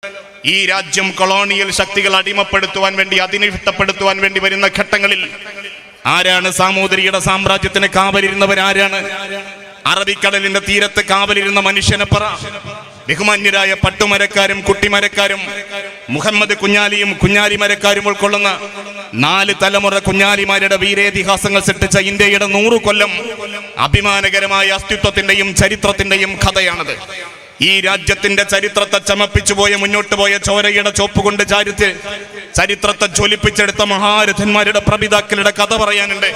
ഈ രാജ്യം കൊളോണിയൽ ശക്തികൾ അടിമപ്പെടുത്തുവാൻ വേണ്ടി, അധിനിവേശപ്പെടുത്തുവാൻ വേണ്ടി വരുന്ന ഘട്ടങ്ങളിൽ ആരാണ് സാമൂതിരിയുടെ സാമ്രാജ്യത്തിന് കാവലിരുന്നവരാരാണ്? അറബിക്കടലിന്റെ തീരത്ത് കാവലിരുന്ന മനുഷ്യനെ പറ. ബഹുമാന്യരായ പട്ടുമരക്കാരും കുട്ടിമരക്കാരും മുഹമ്മദ് കുഞ്ഞാലിയും കുഞ്ഞാലിമരക്കാരും ഉൾക്കൊള്ളുന്ന 4 തലമുറ കുഞ്ഞാലിമാരുടെ വീരേതിഹാസങ്ങൾ സൃഷ്ടിച്ച ഇന്ത്യയുടെ 100 കൊല്ലം അഭിമാനകരമായ അസ്തിത്വത്തിന്റെയും ചരിത്രത്തിന്റെയും കഥയാണത്. ഈ രാജ്യത്തിന്റെ ചരിത്രത്തെ ചമപ്പിച്ചുപോയ, മുന്നോട്ട് പോയ ചോരയുടെ ചോപ്പ് കൊണ്ട് ചരിത്രത്തെ ജ്വലിപ്പിച്ചെടുത്ത മഹാരഥന്മാരുടെ പ്രപിതാക്കളുടെ കഥ പറയാനുണ്ട്.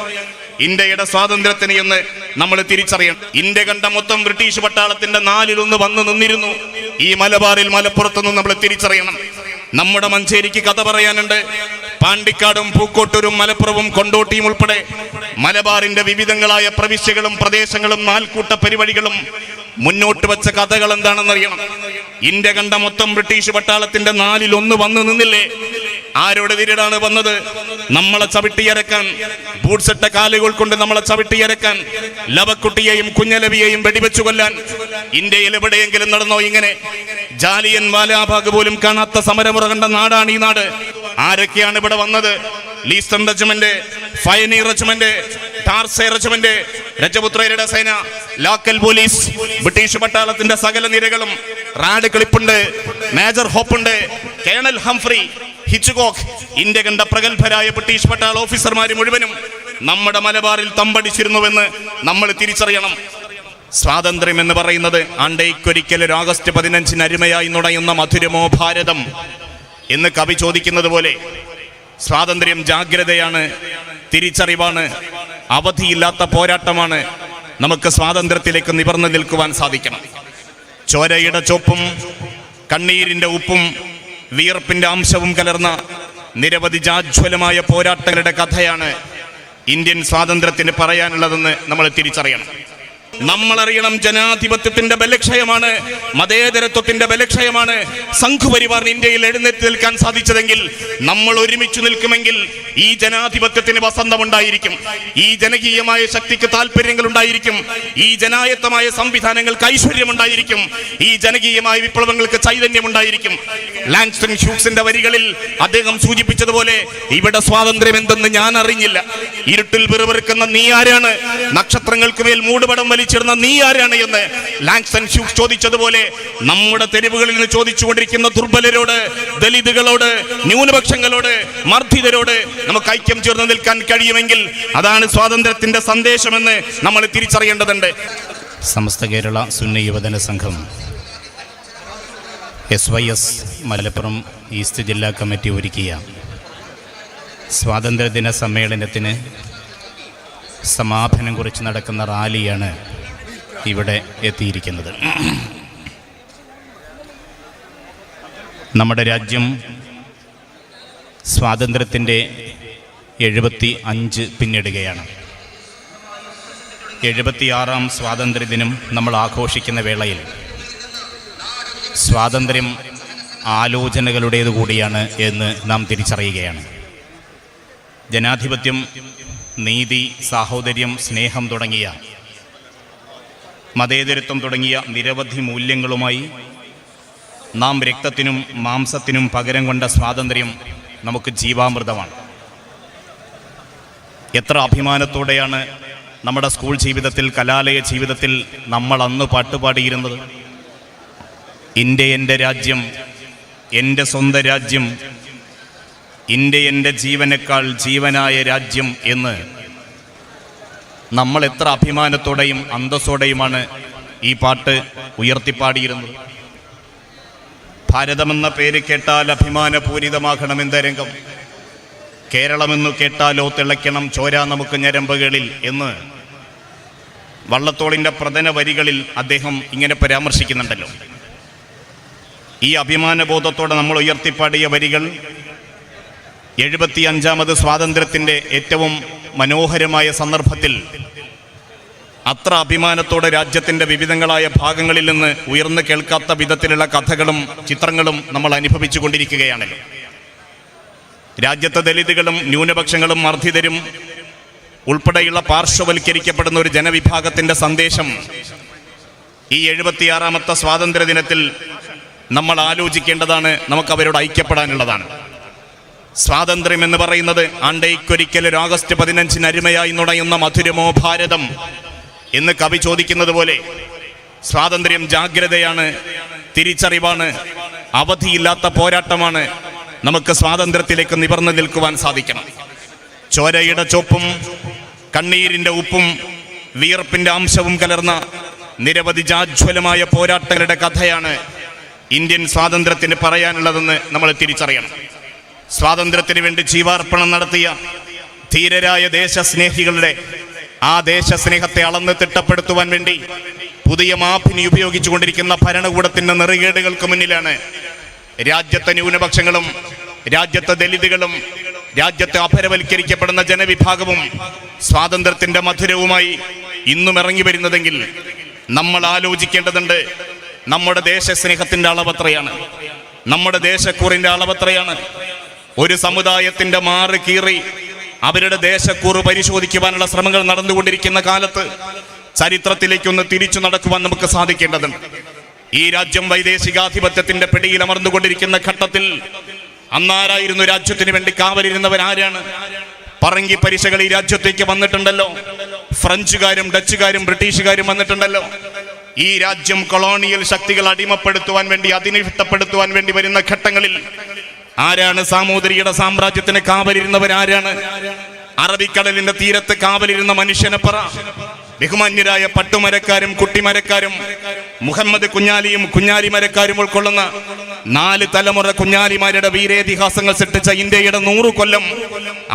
ഇന്ത്യയുടെ സ്വാതന്ത്ര്യത്തിന് എന്ന് നമ്മൾ തിരിച്ചറിയണം. ഇന്ത്യ കണ്ട മൊത്തം ബ്രിട്ടീഷ് പട്ടാളത്തിന്റെ 4-1 വന്നു നിന്നിരുന്നു ഈ മലബാറിൽ, മലപ്പുറത്തുനിന്ന് നമ്മൾ തിരിച്ചറിയണം. നമ്മുടെ മഞ്ചേരിക്ക് കഥ പറയാനുണ്ട്. പാണ്ടിക്കാടും പൂക്കോട്ടൂരും മലപ്പുറവും കൊണ്ടോട്ടിയും ഉൾപ്പെടെ മലബാറിന്റെ വിവിധങ്ങളായ പ്രവിശ്യകളും പ്രദേശങ്ങളും 4 കൂട്ട പരിപാടികളും മുന്നോട്ട് വെച്ച കഥകൾ എന്താണെന്നറിയണം. ഇന്ത്യ കണ്ട മൊത്തം ബ്രിട്ടീഷ് പട്ടാളത്തിന്റെ 4-1 വന്നു നിന്നില്ലേ? ആരോട് തിരിടാണ് വന്നത്? നമ്മളെ ചവിട്ടിയരക്കാൻ, ബൂട്ട്സിട്ട കാലുകൾ കൊണ്ട് നമ്മളെ ചവിട്ടിയരക്കാൻ, ലവക്കുട്ടിയെയും കുഞ്ഞലവിയെയും വെടിവെച്ചു കൊല്ലാൻ. ഇന്ത്യയിൽ എവിടെയെങ്കിലും നടന്നോ ഇങ്ങനെ? ജാലിയൻ വാലാബാഗ് പോലും കാണാത്ത സമരമുറ കണ്ട നാടാണ് ഈ നാട്. ആരൊക്കെയാണ് ഇവിടെ വന്നത്? Leinster regiment, pioneer regiment, Dorset regiment, രജപുത്രരുടെ സേന, ലോക്കൽ പോലീസ്, ബ്രിട്ടീഷ് പട്ടാളത്തിന്റെ സകല നിരകളും, റാഡ് ക്ലിപ്പുണ്ട്, മേജർ ഹോപ്പുണ്ട്, കേണൽ ഹംഫ്രി, ഹിച്ച്കോക്ക്, ഇന്ത്യ കണ്ട പ്രഗത്ഭരായ ബ്രിട്ടീഷ് പട്ടാള ഓഫീസർമാർ മുഴുവനും നമ്മുടെ മലബാറിൽ തമ്പടിച്ചിരുന്നുവെന്ന് നമ്മൾ തിരിച്ചറിയണം. സ്വാതന്ത്ര്യം എന്ന് പറയുന്നത് ആണ്ടേക്കൊരിക്കൽ ഓഗസ്റ്റ് 15 അരുമയായി നുണയുന്ന മധുരമോ ഭാരതം എന്ന് കവി ചോദിക്കുന്നത് പോലെ സ്വാതന്ത്ര്യം ജാഗ്രതയാണ്, തിരിച്ചറിവാണ്, അവധിയില്ലാത്ത പോരാട്ടമാണ്. നമുക്ക് സ്വാതന്ത്ര്യത്തിലേക്ക് നിവർന്നു നിൽക്കുവാൻ സാധിക്കണം. ചോരയുടെ ചോപ്പും കണ്ണീരിന്റെ ഉപ്പും വിയർപ്പിന്റെ അംശവും കലർന്ന നിരവധി ജാജ്വലമായ പോരാട്ടങ്ങളുടെ കഥയാണ് ഇന്ത്യൻ സ്വാതന്ത്ര്യത്തിന് പറയാനുള്ളതെന്ന് നമ്മൾ തിരിച്ചറിയണം. നമ്മളറിയണം, ജനാധിപത്യത്തിന്റെ ബലക്ഷയമാണ്, മതേതരത്വത്തിന്റെ ബലക്ഷയമാണ് സംഘപരിവാറിന് ഇന്ത്യയിൽ എഴുന്നേറ്റ് നിൽക്കാൻ സാധിച്ചതെങ്കിൽ, നമ്മൾ ഒരുമിച്ച് നിൽക്കുമെങ്കിൽ ഈ ജനാധിപത്യത്തിന് വസന്തമുണ്ടായിരിക്കും, ഈ ജനകീയമായ ശക്തിക്ക് താല്പര്യങ്ങൾ ഉണ്ടായിരിക്കും, ഈ ജനായത്തമായ സംവിധാനങ്ങൾക്ക് ഐശ്വര്യമുണ്ടായിരിക്കും, ഈ ജനകീയമായ വിപ്ലവങ്ങൾക്ക് ചൈതന്യമുണ്ടായിരിക്കും. ലാങ്സ്റ്റൺ ഹ്യൂക്സിന്റെ വരികളിൽ അദ്ദേഹം സൂചിപ്പിച്ചതുപോലെ, ഇവിടെ സ്വാതന്ത്ര്യം എന്തെന്ന് ഞാൻ അറിഞ്ഞില്ല, ഇരുട്ടിൽ പിറുപിറുക്കുന്ന നീ ആരാണ്, നക്ഷത്രങ്ങൾക്ക് മേൽ മൂടുപടം വലിച്ചിരുന്ന നീ ആരാണ് എന്ന് ലാങ്സ്റ്റൺ ഹ്യൂക്സ് ചോദിച്ചതുപോലെ, നമ്മുടെ തെരുവുകളിൽ നിന്ന് ചോദിച്ചുകൊണ്ടിരിക്കുന്ന ദുർബലരോട്, ദലിതുകളോട്, ന്യൂനപക്ഷങ്ങളോട്, മർദ്ദിതരോട് നമുക്ക് ഐക്യം ചേർന്ന് നിൽക്കാൻ കഴിയുമെങ്കിൽ അതാണ് സ്വാതന്ത്ര്യത്തിന്റെ സന്ദേശമെന്ന് നമ്മൾ തിരിച്ചറിയേണ്ടതുണ്ട്. സമസ്ത കേരള സുന്നി യുവജന സംഘം SYS മലപ്പുറം ഈസ്റ്റ് ജില്ലാ കമ്മിറ്റി ഒരുക്കിയ സ്വാതന്ത്ര്യദിന സമ്മേളനത്തിന് സമാപനം കുറിച്ച് നടക്കുന്ന റാലിയാണ് ഇവിടെ എത്തിയിരിക്കുന്നത്. നമ്മുടെ രാജ്യം സ്വാതന്ത്ര്യത്തിൻ്റെ 75 പിന്നിടുകയാണ്. 76ാം സ്വാതന്ത്ര്യദിനം നമ്മൾ ആഘോഷിക്കുന്ന വേളയിൽ സ്വാതന്ത്ര്യം ആലോചനകളുടേതു കൂടിയാണ് എന്ന് നാം തിരിച്ചറിയുകയാണ്. ജനാധിപത്യം, നീതി, സാഹോദര്യം, സ്നേഹം തുടങ്ങിയ, മതേതരത്വം തുടങ്ങിയ നിരവധി മൂല്യങ്ങളുമായി നാം രക്തത്തിനും മാംസത്തിനും പകരം കൊണ്ട സ്വാതന്ത്ര്യം നമുക്ക് ജീവാമൃതമാണ്. എത്ര അഭിമാനത്തോടെയാണ് നമ്മുടെ സ്കൂൾ ജീവിതത്തിൽ, കലാലയ ജീവിതത്തിൽ നമ്മൾ അന്ന് പാട്ടുപാടിയിരുന്നത്. ഇന്ത്യ എൻ്റെ രാജ്യം, എൻ്റെ സ്വന്തം രാജ്യം, ഇന്ത്യ എൻ്റെ ജീവനേക്കാൾ ജീവനായ രാജ്യം എന്ന് നമ്മൾ എത്ര അഭിമാനത്തോടെയും അന്തസ്സോടെയുമാണ് ഈ പാട്ട് ഉയർത്തിപ്പാടിയിരുന്നത്. ഭാരതമെന്ന പേര് കേട്ടാൽ അഭിമാനപൂരിതമാകണമെന്ന രംഗം, കേരളമെന്നു കേട്ടാലോ തിളയ്ക്കണം ചോര നമുക്ക് ഞരമ്പുകളിൽ എന്ന് വള്ളത്തോളിൻ്റെ പ്രധാന വരികളിൽ അദ്ദേഹം ഇങ്ങനെ പരാമർശിക്കുന്നുണ്ടല്ലോ. ഈ അഭിമാനബോധത്തോടെ നമ്മൾ ഉയർത്തിപ്പാടിയ വരികൾ 75ാമത് സ്വാതന്ത്ര്യത്തിൻ്റെ ഏറ്റവും മനോഹരമായ സന്ദർഭത്തിൽ അത്ര അഭിമാനത്തോടെ രാജ്യത്തിൻ്റെ വിവിധങ്ങളായ ഭാഗങ്ങളിൽ നിന്ന് ഉയർന്നു കേൾക്കാത്ത വിധത്തിലുള്ള കഥകളും ചിത്രങ്ങളും നമ്മൾ അനുഭവിച്ചു കൊണ്ടിരിക്കുകയാണല്ലോ. രാജ്യത്തെ ദലിതുകളും ന്യൂനപക്ഷങ്ങളും മർദ്ദിതരും ഉൾപ്പെടെയുള്ള പാർശ്വവൽക്കരിക്കപ്പെടുന്ന ഒരു ജനവിഭാഗത്തിൻ്റെ സന്ദേശം ഈ 76ാമത്തെ സ്വാതന്ത്ര്യ ദിനത്തിൽ നമ്മൾ ആലോചിക്കേണ്ടതാണ്, നമുക്ക് അവരോട് ഐക്യപ്പെടാനുള്ളതാണ്. സ്വാതന്ത്ര്യം എന്ന് പറയുന്നത് ആണ്ടേക്കൊരിക്കൽ ഒരു ആഗസ്റ്റ് 15 അരുമയായി നുണയുന്ന മധുരമോ ഭാരതം എന്ന് കവി ചോദിക്കുന്നത് പോലെ സ്വാതന്ത്ര്യം ജാഗ്രതയാണ്, തിരിച്ചറിവാണ്, അവധിയില്ലാത്ത പോരാട്ടമാണ്. നമുക്ക് സ്വാതന്ത്ര്യത്തിലേക്ക് നിവർന്നു നിൽക്കുവാൻ സാധിക്കണം. ചോരയുടെ ചോപ്പും കണ്ണീരിന്റെ ഉപ്പും വിയർപ്പിന്റെ അംശവും കലർന്ന നിരവധി ജാജ്വലമായ പോരാട്ടങ്ങളുടെ കഥയാണ് ഇന്ത്യൻ സ്വാതന്ത്ര്യത്തിന് പറയാനുള്ളതെന്ന് നമ്മൾ തിരിച്ചറിയണം. സ്വാതന്ത്ര്യത്തിന് വേണ്ടി ജീവാർപ്പണം നടത്തിയ ധീരരായ ദേശസ്നേഹികളുടെ ആ ദേശസ്നേഹത്തെ അളന്ന് തിട്ടപ്പെടുത്തുവാൻ വേണ്ടി പുതിയ മാപ്പിനി ഉപയോഗിച്ചുകൊണ്ടിരിക്കുന്ന ഭരണകൂടത്തിന്റെ നെറുകേടുകൾക്ക് മുന്നിലാണ് രാജ്യത്തെ ന്യൂനപക്ഷങ്ങളും രാജ്യത്തെ ദലിതുകളും രാജ്യത്തെ അപരവൽക്കരിക്കപ്പെടുന്ന ജനവിഭാഗവും സ്വാതന്ത്ര്യത്തിന്റെ മധുരവുമായി ഇന്നും ഇറങ്ങി വരുന്നതെങ്കിൽ നമ്മൾ ആലോചിക്കേണ്ടതുണ്ട്, നമ്മുടെ ദേശസ്നേഹത്തിന്റെ അളവത്രയാണ്, നമ്മുടെ ദേശക്കൂറിന്റെ അളവത്രയാണ്. ഒരു സമുദായത്തിന്റെ മാറ് കീറി അവരുടെ ദേശക്കൂറ് പരിശോധിക്കുവാനുള്ള ശ്രമങ്ങൾ നടന്നുകൊണ്ടിരിക്കുന്ന കാലത്ത് ചരിത്രത്തിലേക്കൊന്ന് തിരിച്ചു നടക്കുവാൻ നമുക്ക് സാധിക്കേണ്ടതുണ്ട്. ഈ രാജ്യം വൈദേശികാധിപത്യത്തിന്റെ പിടിയിൽ അമർന്നുകൊണ്ടിരിക്കുന്ന ഘട്ടത്തിൽ അന്നാരായിരുന്നു രാജ്യത്തിന് വേണ്ടി കാവലിരുന്നവരാരാണ്? പറങ്കി പരിശകൾ ഈ രാജ്യത്തേക്ക് വന്നിട്ടുണ്ടല്ലോ, ഫ്രഞ്ചുകാരും ഡച്ചുകാരും ബ്രിട്ടീഷുകാരും വന്നിട്ടുണ്ടല്ലോ. ഈ രാജ്യം കൊളോണിയൽ ശക്തികൾ അടിമപ്പെടുത്തുവാൻ വേണ്ടി, അധിനിവേശപ്പെടുത്തുവാൻ വേണ്ടി വരുന്ന ഘട്ടങ്ങളിൽ ആരാണ് സാമൂതിരിയുടെ സാമ്രാജ്യത്തിന് കാവലിരുന്നവരാരാണ്? അറബിക്കടലിന്റെ തീരത്ത് കാവലിരുന്ന മനുഷ്യനെ പറ. ബഹുമാന്യരായ പട്ടുമരക്കാരും കുട്ടിമരക്കാരും മുഹമ്മദ് കുഞ്ഞാലിയും കുഞ്ഞാലിമരക്കാരും ഉൾക്കൊള്ളുന്ന 4 തലമുറ കുഞ്ഞാലിമാരുടെ വീരേതിഹാസങ്ങൾ സൃഷ്ടിച്ച ഇന്ത്യയുടെ 100 കൊല്ലം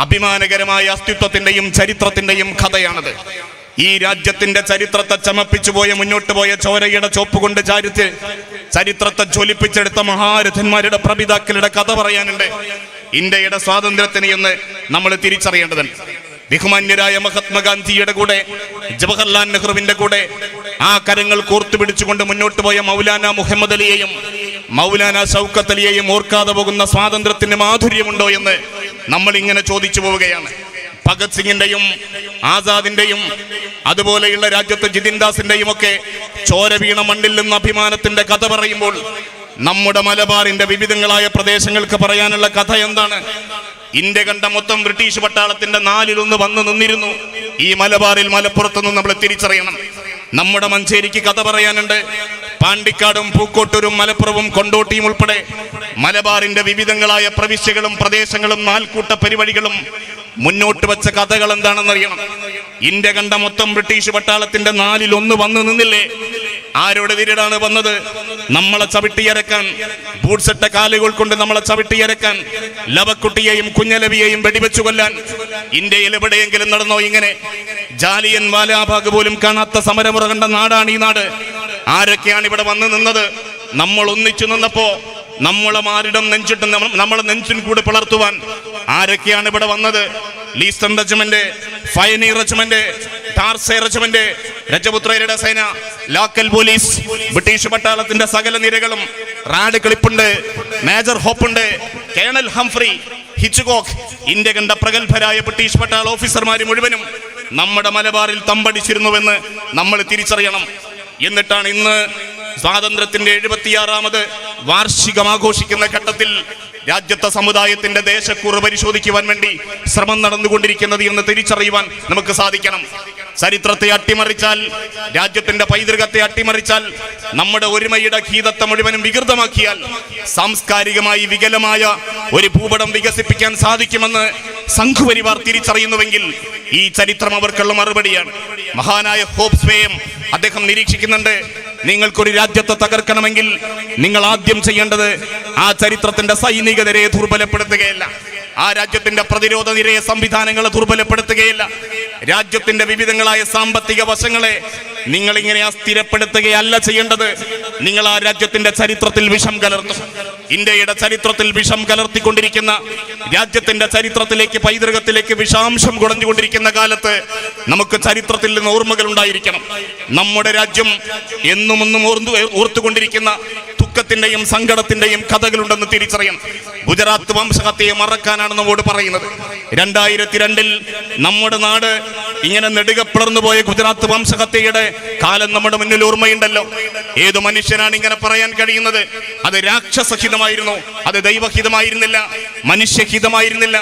അഭിമാനകരമായ അസ്തിത്വത്തിന്റെയും ചരിത്രത്തിന്റെയും കഥയാണത്. ഈ രാജ്യത്തിന്റെ ചരിത്രത്തെ ചമപ്പിച്ചുപോയ, മുന്നോട്ട് പോയ ചോരയുടെ ചോപ്പ് കൊണ്ട് ചരിത്രത്തെ ജ്വലിപ്പിച്ചെടുത്ത മഹാരഥന്മാരുടെ പ്രപിതാക്കളുടെ കഥ പറയാനുണ്ട്. ഇന്ത്യയുടെ സ്വാതന്ത്ര്യത്തിന് എന്ന് നമ്മൾ തിരിച്ചറിയേണ്ടതുണ്ട്. ബഹുമാന്യരായ മഹാത്മാഗാന്ധിയുടെ കൂടെ, ജവഹർലാൽ നെഹ്റുവിന്റെ കൂടെ ആ കരങ്ങൾ കോർത്തു പിടിച്ചുകൊണ്ട് മുന്നോട്ട് പോയ മൗലാന മുഹമ്മദ് അലിയെയും മൗലാന ഷൗക്കത്ത് അലിയെയും ഓർക്കാതെ പോകുന്ന സ്വാതന്ത്ര്യത്തിന് മാധുര്യമുണ്ടോ എന്ന് നമ്മൾ ഇങ്ങനെ ചോദിച്ചു പോവുകയാണ്. ഭഗത് സിംഗിന്റെയും ആസാദിന്റെയും അതുപോലെയുള്ള രാജ്യത്ത് ജിതിൻ ദാസിന്റെയും ഒക്കെ ചോര വീണ മണ്ണിൽ നിന്ന് അഭിമാനത്തിന്റെ കഥ പറയുമ്പോൾ നമ്മുടെ മലബാറിന്റെ വിവിധങ്ങളായ പ്രദേശങ്ങൾക്ക് പറയാനുള്ള കഥ എന്താണ്? ഇന്ത്യ കണ്ട മൊത്തം ബ്രിട്ടീഷ് പട്ടാളത്തിന്റെ 4-1 വന്നു നിന്നിരുന്നു ഈ മലബാറിൽ, മലപ്പുറത്തുനിന്ന് നമ്മൾ തിരിച്ചറിയണം. നമ്മുടെ മഞ്ചേരിക്ക് കഥ പറയാനുണ്ട്. പാണ്ടിക്കാടും പൂക്കോട്ടൂരും മലപ്പുറവും കൊണ്ടോട്ടിയും ഉൾപ്പെടെ മലബാറിന്റെ വിവിധങ്ങളായ പ്രവിശ്യകളും പ്രദേശങ്ങളും 4 കൂട്ട പരിപാടികളും മുന്നോട്ട് വെച്ച കഥകൾ എന്താണെന്നറിയണം. ഇന്ത്യ കണ്ട മൊത്തം ബ്രിട്ടീഷ് പട്ടാളത്തിന്റെ 4-1 വന്നു നിന്നില്ലേ? ആരോടെതിരാണ് വന്നത്? നമ്മളെ ചവിട്ടിയരക്കാൻ, ബൂട്ട്സിട്ട കാലുകൾ കൊണ്ട് നമ്മളെ ചവിട്ടിയരക്കാൻ, ലവക്കുട്ടിയെയും കുഞ്ഞലവിയെയും വെടിവെച്ചു കൊല്ലാൻ. ഇന്ത്യയിൽ എവിടെയെങ്കിലും നടന്നോ ഇങ്ങനെ? ജാലിയൻ വാലാബാഗ് പോലും കാണാത്ത സമരമുറ കണ്ട നാടാണ് ഈ നാട്. ആരൊക്കെയാണ് ഇവിടെ വന്നു നിന്നത്? നമ്മൾ ഒന്നിച്ചു നിന്നപ്പോ നമ്മളെ മാറിടം നെഞ്ചിട്ട് നമ്മളെ നെഞ്ചിൻ കൂടെ പിളർത്തുവാൻ ആരൊക്കെയാണ് ഇവിടെ വന്നത്? Leinster regiment, pioneer regiment, Dorset regiment, രജപുത്രയുടെ സേന, ലോക്കൽ പോലീസ്, ബ്രിട്ടീഷ് പട്ടാളത്തിന്റെ സകല നിരകളും, റാഡ് ക്ലിപ്പുണ്ട്, മേജർ ഹോപ്പുണ്ട്, കേണൽ ഹംഫ്രി, ഹിച്ച്കോക്ക്, ഇന്ത്യ കണ്ട പ്രഗത്ഭരായ ബ്രിട്ടീഷ് പട്ടാള ഓഫീസർമാർ മുഴുവനും നമ്മുടെ മലബാറിൽ തമ്പടിച്ചിരുന്നുവെന്ന് നമ്മൾ തിരിച്ചറിയണം. എന്നിട്ടാണ് ഇന്ന് സ്വാതന്ത്ര്യത്തിന്റെ 76ാമത് വാർഷികം ആഘോഷിക്കുന്ന ഘട്ടത്തിൽ രാജ്യത്തെ സമുദായത്തിന്റെ ദേശക്കൂറ് പരിശോധിക്കുവാൻ വേണ്ടി ശ്രമം നടന്നുകൊണ്ടിരിക്കുന്നത് എന്ന് തിരിച്ചറിയുവാൻ നമുക്ക് സാധിക്കണം. ചരിത്രത്തെ അട്ടിമറിച്ചാൽ, രാജ്യത്തിന്റെ പൈതൃകത്തെ അട്ടിമറിച്ചാൽ, നമ്മുടെ ഒരുമയുടെ ഗീതത്തെ മുഴുവനും വികൃതമാക്കിയാൽ സാംസ്കാരികമായി വികലമായ ഒരു ഭൂപടം വികസിപ്പിക്കാൻ സാധിക്കുമെന്ന് സംഘപരിവാർ തിരിച്ചറിയുന്നുവെങ്കിൽ ഈ ചരിത്രം അവർക്കുള്ള മറുപടിയാണ്. മഹാനായ ഹോബ്സ്വേയും അദ്ദേഹം നിരീക്ഷിക്കുന്നുണ്ട്, നിങ്ങൾക്കൊരു രാജ്യത്തെ തകർക്കണമെങ്കിൽ നിങ്ങൾ ആദ്യം ചെയ്യേണ്ടത് ആ ചരിത്രത്തിന്റെ സൈനിക നിരയെ ദുർബലപ്പെടുത്തുകയല്ല, ആ രാജ്യത്തിന്റെ പ്രതിരോധ നിരയെ സംവിധാനങ്ങളെ ദുർബലപ്പെടുത്തുകയില്ല, രാജ്യത്തിന്റെ വിവിധങ്ങളായ സാമ്പത്തിക വശങ്ങളെ നിങ്ങൾ ഇങ്ങനെ അസ്ഥിരപ്പെടുത്തുകയല്ല ചെയ്യേണ്ടത്. നിങ്ങൾ ആ രാജ്യത്തിന്റെ ചരിത്രത്തിൽ വിഷം കലർത്തും. ഇന്ത്യയുടെ ചരിത്രത്തിൽ വിഷം കലർത്തിക്കൊണ്ടിരിക്കുന്ന, രാജ്യത്തിന്റെ ചരിത്രത്തിലേക്ക്, പൈതൃകത്തിലേക്ക് വിഷാംശം കുടഞ്ഞുകൊണ്ടിരിക്കുന്ന കാലത്ത് നമുക്ക് ചരിത്രത്തിൽ നിന്ന് ഓർമ്മകൾ ഉണ്ടായിരിക്കണം. നമ്മുടെ രാജ്യം എന്നും ഓർത്തുകൊണ്ടിരിക്കുന്ന ദുഃഖത്തിന്റെയും സങ്കടത്തിന്റെയും കഥകളുണ്ടെന്ന് തിരിച്ചറിയണം. ഗുജറാത്ത് വംശഹത്യയെ മറക്കാനാണ് നമ്മോട് പറയുന്നത്. 2002 നമ്മുടെ നാട് ഇങ്ങനെ നെടുക പിളർന്നു പോയ ഗുജറാത്ത് വംശഹത്യയുടെ കാലം നമ്മുടെ മുന്നിൽ ഓർമ്മയുണ്ടല്ലോ. ഏതു മനുഷ്യനാണ് ഇങ്ങനെ പറയാൻ കഴിയുന്നത്? അത് രാക്ഷസഹിതമായിരുന്നു, അത് ദൈവഹിതമായിരുന്നില്ല, മനുഷ്യഹിതമായിരുന്നില്ല,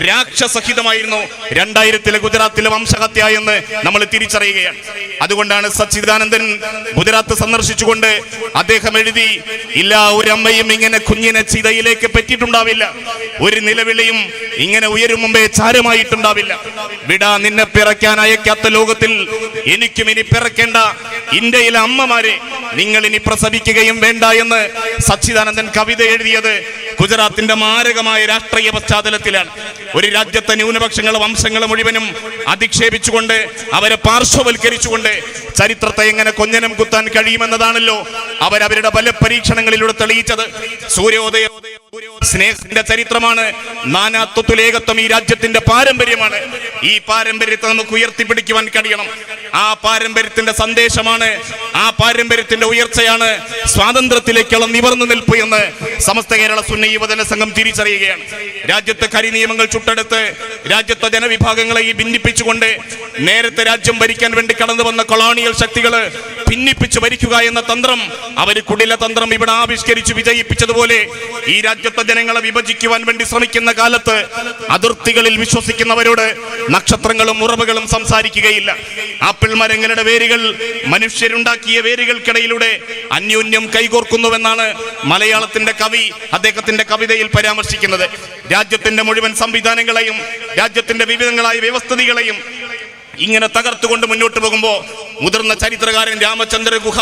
രാക്ഷസഹിതമായിരുന്നു. 2000 ഗുജറാത്തിലെ വംശഹത്യ എന്ന് നമ്മൾ തിരിച്ചറിയുകയാണ്. അതുകൊണ്ടാണ് സച്ചിദാനന്ദൻ ഗുജറാത്ത് സന്ദർശിച്ചുകൊണ്ട് അദ്ദേഹം എഴുതി, ഇല്ല ഒരു അമ്മയും ഇങ്ങനെ കുഞ്ഞിനെ ചിതയിലേക്ക് പറ്റിയിട്ടുണ്ടാവില്ല, ഒരു നിലവിളിയും ഇങ്ങനെ ഉയരും മുമ്പേ ചാരമായിട്ടുണ്ടാവില്ല. വിടാ, നിന്നെ പിറക്കാൻ അയക്കാത്ത ലോകത്തിൽ എനിക്കും ഇനി പിറക്കേണ്ട ഇന്ത്യയിലെ അമ്മമാരെ നിങ്ങൾ ഇനി പ്രസവിക്കുകയും വേണ്ട എന്ന് സച്ചിദാനന്ദൻ കവിത എഴുതിയത് ഗുജറാത്തിന്റെ മാരകമായ രാഷ്ട്രീയ പശ്ചാത്തലത്തിലാണ്. ഒരു രാജ്യത്തെ ന്യൂനപക്ഷങ്ങൾ വംശങ്ങളെ മുഴുവനും അധിക്ഷേപിച്ചുകൊണ്ട് അവരെ പാർശ്വവൽക്കരിച്ചുകൊണ്ട് ചരിത്രത്തെ എങ്ങനെ കൊഞ്ഞനം കുത്താൻ കഴിയുമെന്നതാണല്ലോ അവരവരുടെ പല പരീക്ഷണങ്ങളിലൂടെ തെളിയിച്ചത്. സൂര്യോദയ സ്നേഹത്തിന്റെ ചരിത്രമാണ്, നാനാത്വത്തിലേകത്വം ഈ രാജ്യത്തിന്റെ പാരമ്പര്യമാണ്. ഈ പാരമ്പര്യത്തെ നമുക്ക് ഉയർത്തിപ്പിടിക്കുവാൻ കഴിയണം. ആ പാരമ്പര്യത്തിന്റെ സന്ദേശമാണ്, ആ പാരമ്പര്യത്തിന്റെ ഉയർച്ചയാണ് സ്വാതന്ത്ര്യത്തിലേക്കുള്ള നിവർന്നു നിൽപ്പ് എന്ന് സമസ്ത കേരള സുന്നി യുവജന സംഘം തിരിച്ചറിയുകയാണ്. രാജ്യത്തെ കരിനിയമങ്ങൾ ചുട്ടെടുത്ത് രാജ്യത്തെ ജനവിഭാഗങ്ങളെ ഈ ഭിന്നിപ്പിച്ചുകൊണ്ട് നേരത്തെ രാജ്യം ഭരിക്കാൻ വേണ്ടി കടന്നു വന്ന കൊളോണിയൽ ശക്തികള് ഭിന്നിപ്പിച്ച് ഭരിക്കുക എന്ന തന്ത്രം, അവർ കുടില തന്ത്രം ഇവിടെ ആവിഷ്കരിച്ച് വിജയിപ്പിച്ചതുപോലെ ഈ രാജ്യത്തെ ജനങ്ങളെ വിഭജിക്കുവാൻ വേണ്ടി ശ്രമിക്കുന്ന കാലത്ത് അതിർത്തികളിൽ വിശ്വസിക്കുന്നവരോട് നക്ഷത്രങ്ങളും ഉറവുകളും സംസാരിക്കുകയില്ല. ആപ്പിൾ മരങ്ങളുടെ വേരുകൾ മനുഷ്യരുണ്ടാക്കിയ വേരുകൾക്കിടയിലൂടെ അന്യോന്യം കൈകോർക്കുന്നുവെന്നാണ് മലയാളത്തിന്റെ കവി അദ്ദേഹത്തിന്റെ കവിതയിൽ പരാമർശിക്കുന്നത്. രാജ്യത്തിന്റെ മുഴുവൻ സംവിധാനങ്ങളെയും രാജ്യത്തിന്റെ വിവിധങ്ങളായ വ്യവസ്ഥിതികളെയും ഇങ്ങനെ തകർത്തുകൊണ്ട് മുന്നോട്ട് പോകുമ്പോൾ മുതിർന്ന ചരിത്രകാരൻ രാമചന്ദ്ര ഗുഹ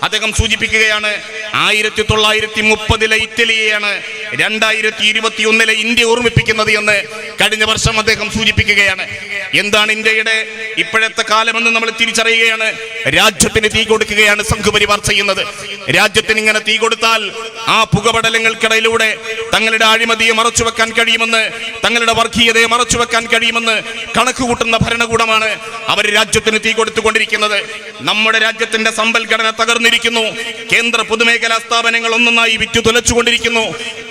അദ്ദേഹം സൂചിപ്പിക്കുകയാണ്, 1930 ഇറ്റലിയെയാണ് 2021 ഇന്ത്യ ഓർമ്മിപ്പിക്കുന്നത് എന്ന് കഴിഞ്ഞ വർഷം അദ്ദേഹം സൂചിപ്പിക്കുകയാണ്. എന്താണ് ഇന്ത്യയുടെ ഇപ്പോഴത്തെ കാലമെന്ന് നമ്മൾ തിരിച്ചറിയുകയാണ്. രാജ്യത്തിന് തീ കൊടുക്കുകയാണ് സംഘപരിവാർ ചെയ്യുന്നത്. രാജ്യത്തിന് ഇങ്ങനെ തീ കൊടുത്താൽ ആ പുകപടലങ്ങൾക്കിടയിലൂടെ തങ്ങളുടെ അഴിമതിയെ മറച്ചുവെക്കാൻ കഴിയുമെന്ന്, തങ്ങളുടെ വർഗീയതയെ മറച്ചുവെക്കാൻ കഴിയുമെന്ന് കണക്കുകൂട്ടുന്ന ഭരണകൂടമാണ് അവർ രാജ്യത്തിന് തീ കൊടുത്തുകൊണ്ടിരിക്കുന്നത്. നമ്മുടെ രാജ്യത്തിന്റെ സമ്പൽഘടന തകർന്നിരിക്കുന്നു. കേന്ദ്ര പൊതുമേഖലാ സ്ഥാപനങ്ങൾ ഒന്നൊന്നായി വിറ്റു തുലച്ചുകൊണ്ടിരിക്കുന്നു.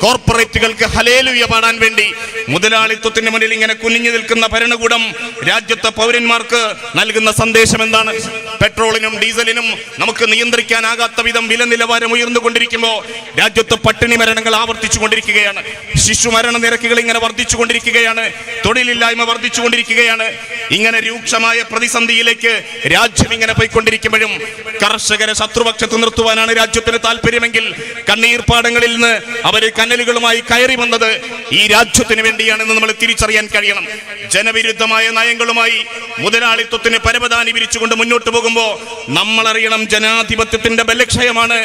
കോർപ്പറേറ്റുകൾക്ക് ഹല്ലേലൂയ പാടാൻ വേണ്ടി മുതലാളിത്വത്തിന് മുന്നിൽ ഇങ്ങനെ കുനിഞ്ഞു നിൽക്കുന്ന ഭരണകൂടം രാജ്യത്തെ പൗരന്മാർക്ക് നൽകുന്ന സന്ദേശം എന്താണ്? പെട്രോളിനും ഡീസലിനും നമുക്ക് നിയന്ത്രിക്കാനാകാത്ത വിധം വില നിലവാരം ഉയർന്നുകൊണ്ടിരിക്കുമ്പോൾ രാജ്യത്ത് പട്ടിണി മരണങ്ങൾ ആവർത്തിച്ചുകൊണ്ടിരിക്കുകയാണ്. ശിശുമരണ നിരക്കുകൾ ഇങ്ങനെ വർദ്ധിച്ചുകൊണ്ടിരിക്കുകയാണ്. തൊഴിലില്ലായ്മ വർദ്ധിച്ചുകൊണ്ടിരിക്കുകയാണ്. ഇങ്ങനെ രൂക്ഷമായ പ്രതിസന്ധിയിലേക്ക് രാജ്യം ഇങ്ങനെ പോയിക്കൊണ്ടിരിക്കുമ്പോഴും കർഷകരെ ശത്രുപക്ഷത്ത് നിർത്തുവാനാണ് രാജ്യത്തിന് താല്പര്യമെങ്കിൽ കണ്ണീർപ്പാടങ്ങളിൽ നിന്ന് അവർ കനലുകളുമായി കയറി വന്നത് ഈ രാജ്യത്തിന് വേണ്ടിയാണെന്ന് നമ്മൾ തിരിച്ചറിയാൻ കഴിയണം. ജനവിരുദ്ധമായ നയങ്ങളുമായി മുതലാളിത്വത്തിന് പരവതാനി വിരിച്ചുകൊണ്ട് മുന്നോട്ട് പോകുമ്പോൾ നമ്മൾ അറിയണം, ജനാധിപത്യത്തിന്റെ ബലക്ഷയമാണ്,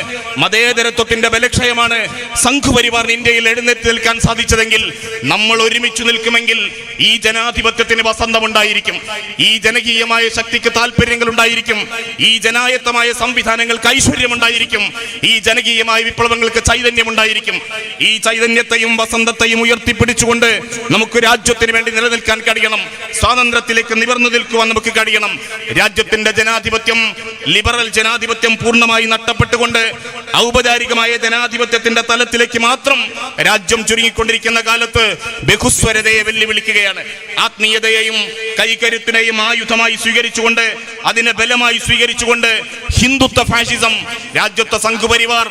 മതേതരത്വത്തിന്റെ ബലക്ഷയമാണ് സംഘപരിവാറിന് ഇന്ത്യയിൽ എഴുന്നേറ്റ് നിൽക്കാൻ സാധിച്ചതെങ്കിൽ നമ്മൾ ഒരുമിച്ച് നിൽക്കുമെങ്കിൽ ഈ ജനാധിപത്യത്തിന് വസന്തമുണ്ടായിരിക്കും, ഈ ജനകീയമായ ശക്തിക്ക് താല്പര്യങ്ങൾ ഉണ്ടായിരിക്കും, ഈ ജനായത്തമായ സംവിധാനങ്ങൾക്ക് ഐശ്വര്യമുണ്ടായിരിക്കും, ഈ ജനകീയമായ വിപ്ലവങ്ങൾക്ക് ചൈതന്യമുണ്ടായിരിക്കും. ഈ ചൈതന്യത്തെയും വസന്തത്തെയും ഉയർത്തിപ്പിടിച്ചുകൊണ്ട് നമുക്ക് രാജ്യത്തിന് വേണ്ടി നിലനിൽക്കാൻ കഴിയണം. സ്വാതന്ത്ര്യത്തിലേക്ക് നിവർന്നു നിൽക്കുവാൻ നമുക്ക് കഴിയണം. രാജ്യത്തിന്റെ ജനാധിപത്യം, ലിബറൽ ജനാധിപത്യം പൂർണ്ണമായി നഷ്ടപ്പെട്ടുകൊണ്ട് ഔപചാരികമായ ജനാധിപത്യത്തിന്റെ തലത്തിലേക്ക് മാത്രം രാജ്യം ചുരുങ്ങിക്കൊണ്ടിരിക്കുന്ന കാലത്ത് ബഹുസ്വരതയെ വെല്ലുവിളിക്കുകയാണ്. ആത്മീയതയെയും കൈകരുത്തിനെയും ആയുധമായി സ്വീകരിച്ചുകൊണ്ട്, അതിനെ ബലമായി സ്വീകരിച്ചുകൊണ്ട് ഹിന്ദുത്വ ഫാഷിസം, രാജ്യത്തെ സംഘപരിവാർ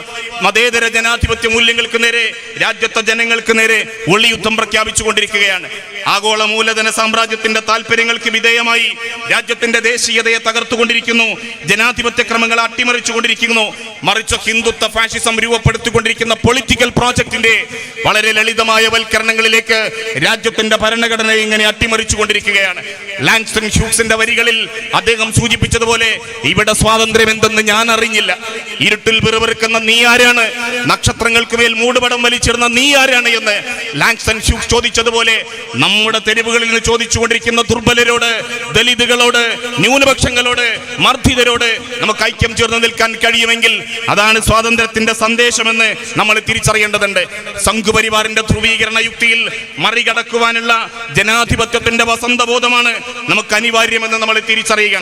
മതേതര ജനാധിപത്യ മൂല്യങ്ങൾക്ക് നേരെ, രാജ്യത്തെ ജനങ്ങൾക്ക് നേരെ ഒളിയുദ്ധം പ്രഖ്യാപിച്ചുകൊണ്ടിരിക്കുകയാണ്. ആഗോള മൂലധന സാമ്രാജ്യത്തിന്റെ താല്പര്യങ്ങൾക്ക് വിധേയമായി രാജ്യത്തിന്റെ ദേശീയതയെ തകർത്തുകൊണ്ടിരിക്കുന്നു, ജനാധിപത്യ ക്രമങ്ങൾ അട്ടിമറിച്ചുകൊണ്ടിരിക്കുന്നു. മറിച്ച് ഹിന്ദുത്വ ഫാഷിസം രൂപപ്പെടുത്തിക്കൊണ്ടിരിക്കുന്ന പൊളിറ്റിക്കൽ പ്രോജക്ടിന്റെ വളരെ ലളിതമായ വൽക്കരണങ്ങളിലേക്ക് രാജ്യത്തിന്റെ ഭരണഘടനയെ ഇങ്ങനെ അട്ടിമറിച്ചുകൊണ്ടിരിക്കുകയാണ്. ലാങ്സ്റ്റൺ ഹ്യൂക്സിന്റെ വരികളിൽ അദ്ദേഹം സൂചിപ്പിച്ചതുപോലെ, ഇവിടെ സ്വാതന്ത്ര്യം എന്തെന്ന് ഞാൻ അറിഞ്ഞില്ല, ഇരുട്ടിൽ പിറുപിറുക്കുന്ന നീ ആരാണ്, നക്ഷത്രങ്ങൾക്ക് മേൽ മൂടുപടം വലിച്ചിടുന്ന നീ ആരാണ് എന്ന് ലാങ്സ്റ്റൺ ഹ്യൂക്സ് ചോദിച്ചതുപോലെ നമ്മുടെ തെരുവുകളിൽ നിന്ന് ചോദിച്ചുകൊണ്ടിരിക്കുന്ന ദുർബലരോട്, ദലിതുകളോട്, ന്യൂനപക്ഷങ്ങളോട്, മർദ്ദിതരോട് നമുക്ക് ഐക്യം ചേർന്ന് നിൽക്കാൻ കഴിയുമെങ്കിൽ അതാണ് സ്വാതന്ത്ര്യത്തിന്റെ സന്ദേശമെന്ന് നമ്മൾ തിരിച്ചറിയേണ്ടതുണ്ട്. സംഘപരിവാറിന്റെ ധ്രുവീകരണ യുക്തിയിൽ മറികടക്കുവാനുള്ള ജനാധിപത്യത്തിന്റെ വസന്തബോധമാണ് നമുക്ക് അനിവാര്യമെന്ന് നമ്മൾ തിരിച്ചറിയുക.